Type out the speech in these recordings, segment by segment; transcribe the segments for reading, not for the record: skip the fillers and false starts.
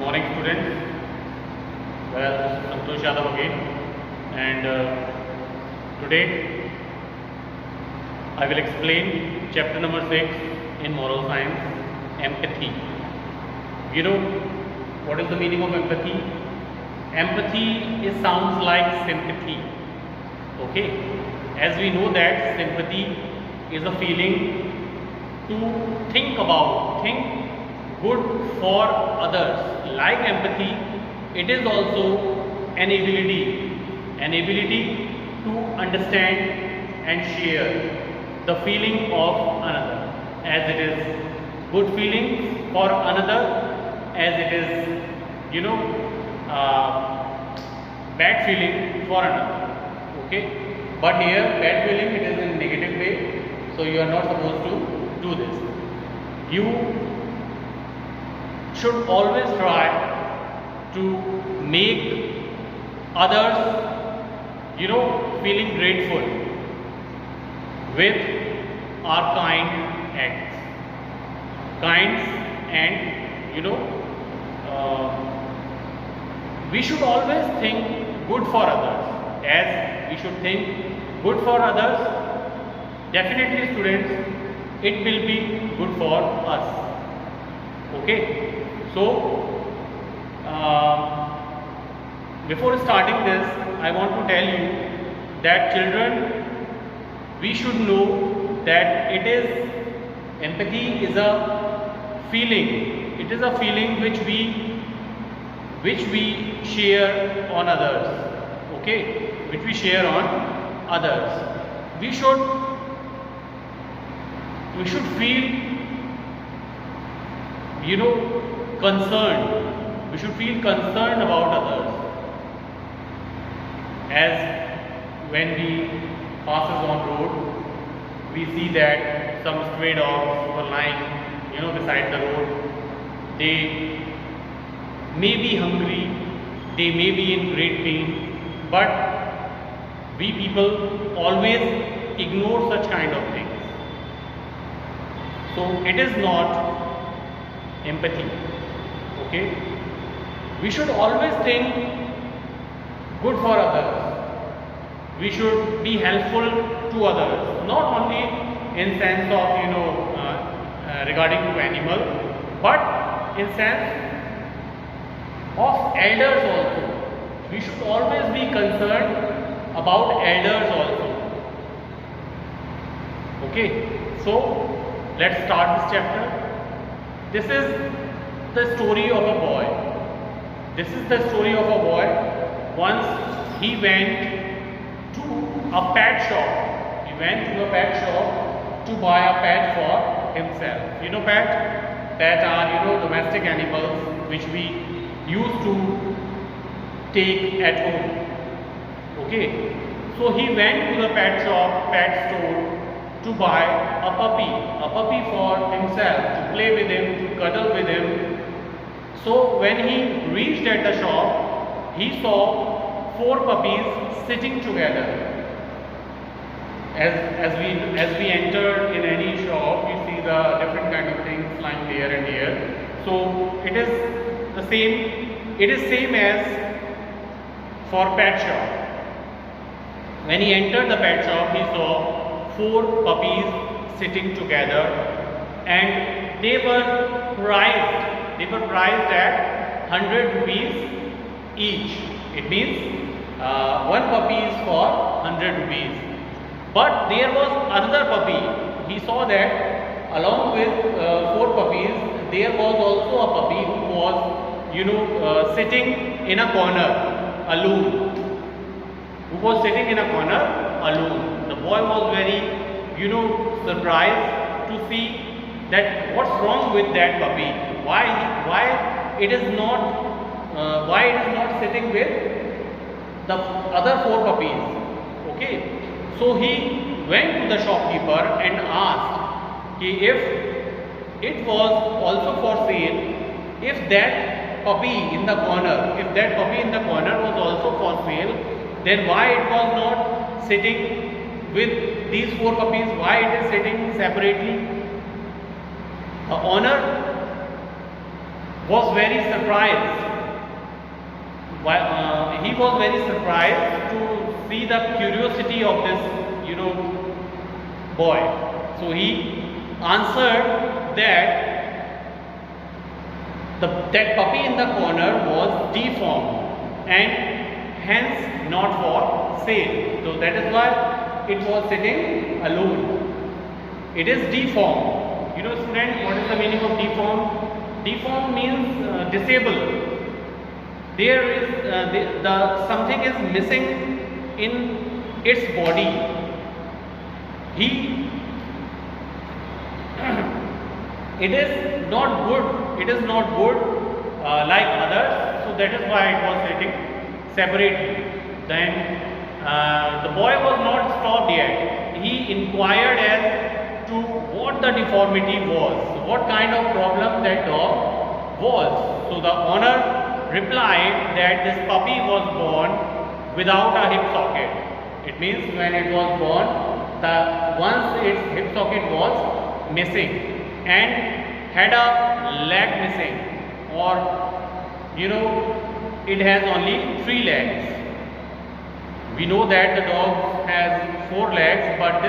morning, students. Well, this is Santosh Yadav again, and today I will explain chapter number 6 in moral science, empathy. You know what is the meaning of empathy? Empathy sounds like sympathy. Okay, as we know that sympathy is a feeling to think good for others. Like empathy, it is also an ability to understand and share the feeling of another, as it is good feelings for another, as it is bad feeling for another. Okay, but here bad feeling, it is in negative way, so you are not supposed to do this. You should always try to make others feeling grateful with our kind acts, and we should always think good for others. As we should think good for others, definitely students, it will be good for us. Okay, so before starting this, I want to tell you that children, we should know that empathy is a feeling. It is a feeling which we share on others. Okay, which we share on others. We should feel concerned. We should feel concerned about others. As when we passes on road, we see that some stray dogs were lying beside the road. They may be hungry, they may be in great pain, but we people always ignore such kind of things. So it is not empathy. Okay, we should always think good for others. We should be helpful to others, not only in sense of regarding to animal, but in sense of elders also. We should always be concerned about elders also. Okay, so let's start this chapter. This is the story of a boy. This is the story of a boy. Once he went to a pet shop. He went to a pet shop to buy a pet for himself. Pet are domestic animals which we used to take at home. Okay, so he went to the pet store to buy a puppy for himself, to play with him, to cuddle with him. So when he reached at the shop, he saw 4 puppies sitting together. As we enter in any shop, we see the different kind of things lying here and here. So it is the same. It is same as for pet shop. When he entered the pet shop, he saw 4 puppies sitting together, and they were priced. They were priced at 100 rupees each. It means 1 puppy is for 100 rupees. But there was another puppy. He saw that along with 4 puppies, there was also a puppy who was sitting in a corner alone. Who was sitting in a corner alone. The boy was very surprised to see that what's wrong with that puppy. Why it is not sitting with the other 4 puppies. Okay, so he went to the shopkeeper and asked if it was also for sale, if that puppy in the corner was also for sale, then why it was not sitting with these 4 puppies, why it is sitting separately? The owner was very surprised. He was very surprised to see the curiosity of this, boy. So he answered that that puppy in the corner was deformed and hence not for sale. So that is why it was sitting alone. It is deformed. Student, what is the meaning of deformed? Deformed means disabled. There is something is missing in its body. It is not good. It is not good like others. So that is why it was sitting separately. Then the boy was not stopped yet. He inquired as to what the deformity was, what kind of problem that dog was. So the owner replied that this puppy was born without a hip socket. It means when it was born, once its hip socket was missing and had a leg missing, or it has only 3 legs. We know that the dog has 4 legs, but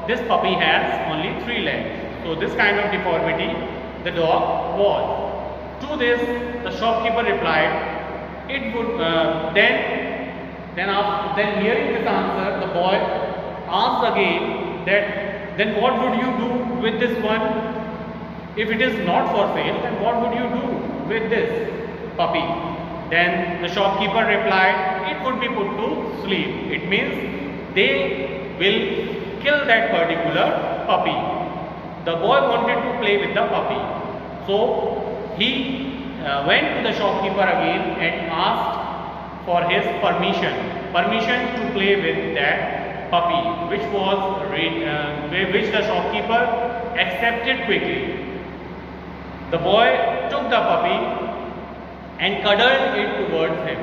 this puppy has only 3 legs. So this kind of deformity the dog was. To this, the shopkeeper replied, "It would." Then hearing this answer, the boy asked again that, "Then what would you do with this one? If it is not for sale, then what would you do with this puppy?" Then the shopkeeper replied, "It would be put to sleep." It means they will kill that particular puppy. The boy wanted to play with the puppy. So he went to the shopkeeper again and asked for his permission to play with that puppy, which the shopkeeper accepted quickly. The boy took the puppy and cuddled it towards him.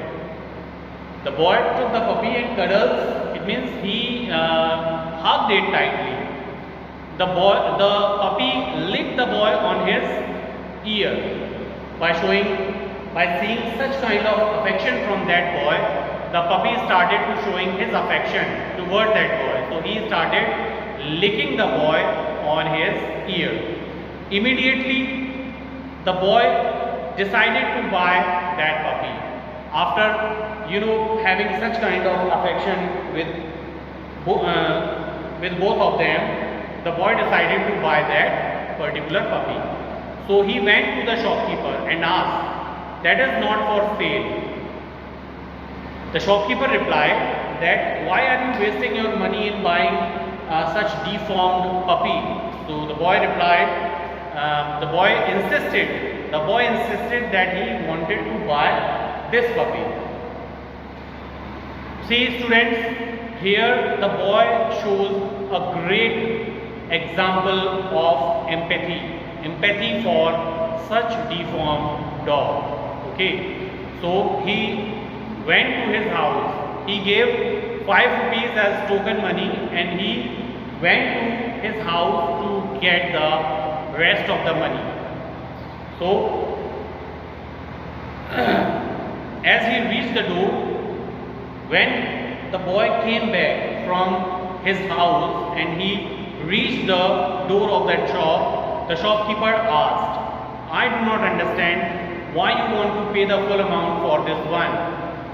The boy took the puppy and cuddles. It means he hugged it tightly. The puppy licked the boy on his ear. By seeing such kind of affection from that boy, the puppy started to showing his affection toward that boy. So he started licking the boy on his ear. Immediately, the boy decided to buy that puppy. After having such kind of affection with both of them, the boy decided to buy that particular puppy. So he went to the shopkeeper and asked, "That is not for sale." The shopkeeper replied that, "Why are you wasting your money in buying such deformed puppy?" So the boy replied, the boy insisted that he wanted to buy this puppy. See students, here the boy shows a great example of empathy for such deformed dog. Okay, so he went to his house. He gave 5 rupees as token money and he went to his house to get the rest of the money. So as he reached the door, when the boy came back from his house and he reached the door of that shop, the shopkeeper asked, "I do not understand why you want to pay the full amount for this one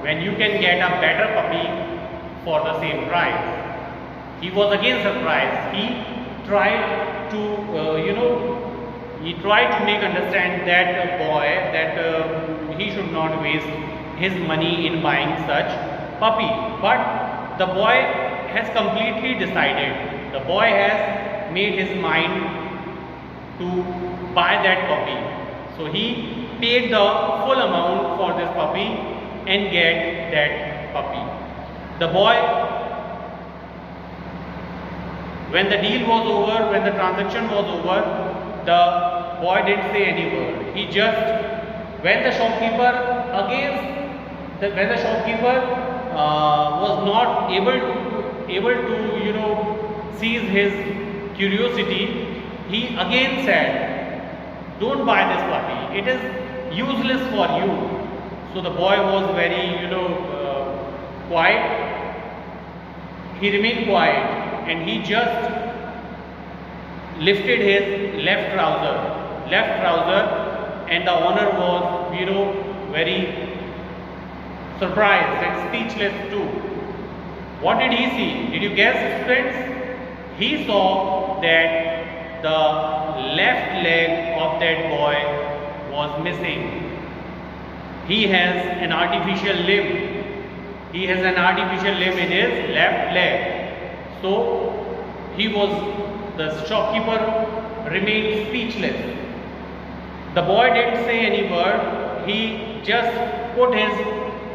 when you can get a better puppy for the same price." He was again surprised. He tried to make understand that boy that he should not waste his money in buying such puppy. But the boy has completely decided. The boy has made his mind to buy that puppy. So he paid the full amount for this puppy and get that puppy. The boy, when the deal was over, when the transaction was over, the boy didn't say any word. He just, when the shopkeeper was not able to seize his curiosity, he again said, "Don't buy this puppy. It is useless for you. So the boy was very, quiet. He remained quiet and he just lifted his left trouser, and the owner was, very surprised and speechless too. What did he see? Did you guess, students? He saw that the left leg of that boy was missing. He has an artificial limb. He has an artificial limb in his left leg. So the shopkeeper remained speechless. The boy didn't say any word. He just put his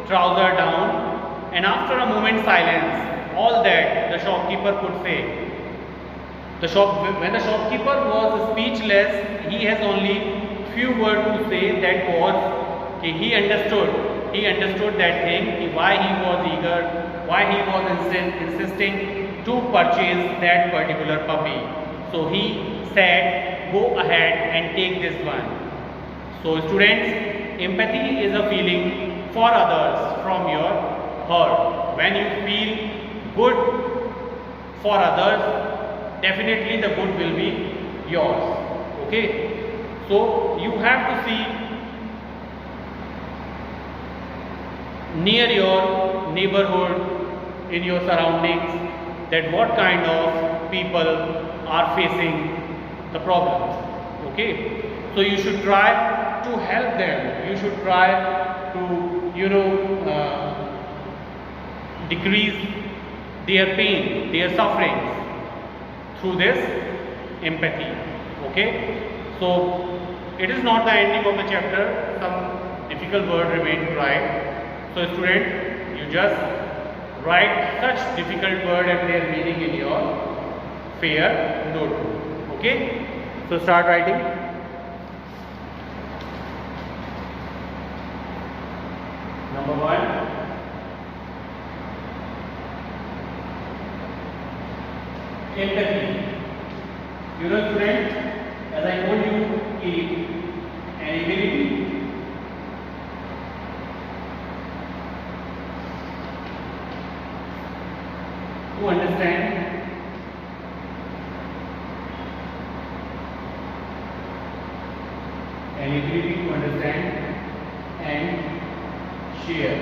trouser down, and after a moment's silence, all that the shopkeeper could say. When the shopkeeper was speechless, he has only few words to say. That was, he understood that thing, why he was eager, why he was insisting to purchase that particular puppy. So he said, go ahead and take this one. So students, empathy is a feeling for others from your heart. When you feel good for others, definitely the good will be yours. Okay, so you have to see near your neighborhood, in your surroundings, that what kind of people are facing the problems. Okay, so you should try to help them. You should try to decrease their pain, their sufferings through this empathy. Okay, so it is not the ending of the chapter. Some difficult word remain to write. So student, you just write such difficult word and their meaning in your fair notebook. Okay, so start writing. Number 1, empathy. Student, as I told you, an ability to understand, an ability to understand and share.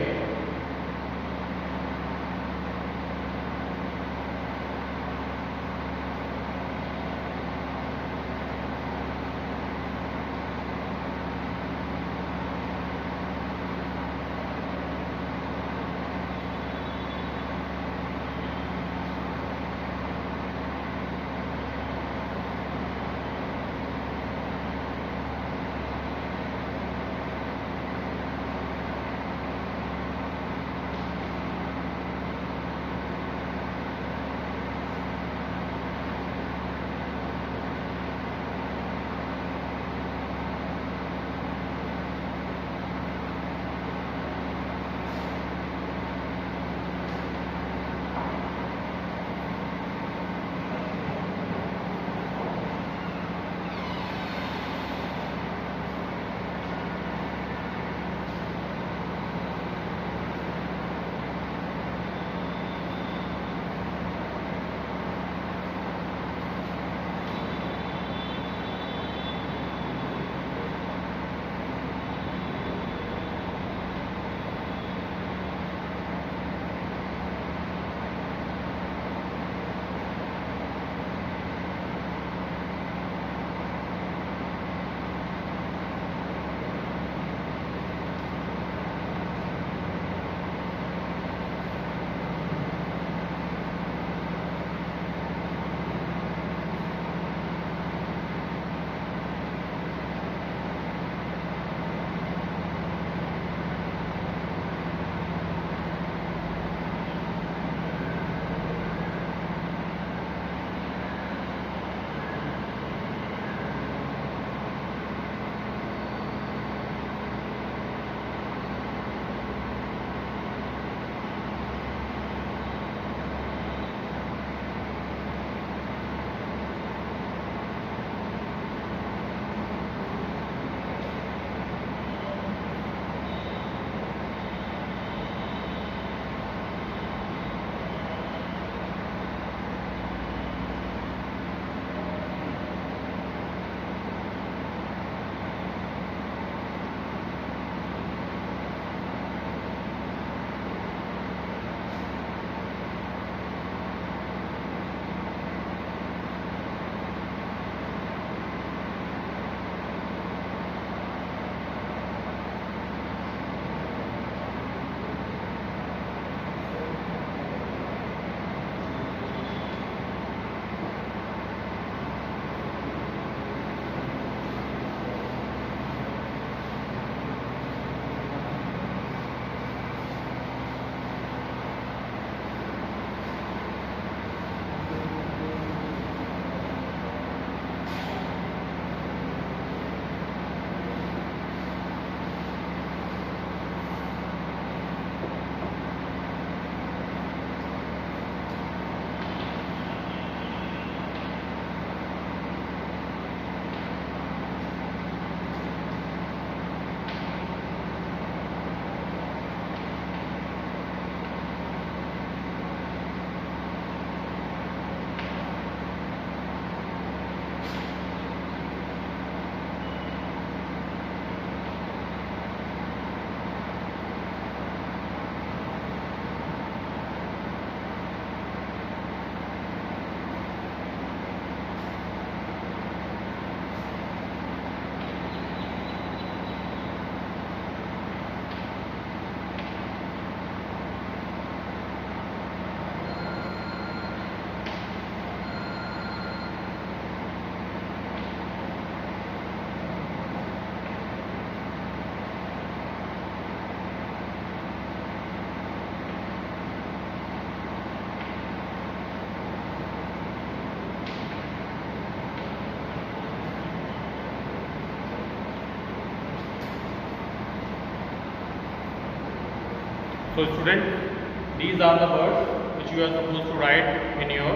So student, these are the words which you are supposed to write in your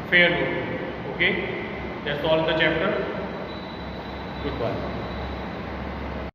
fair notebook. Okay, that's all in the chapter. Goodbye.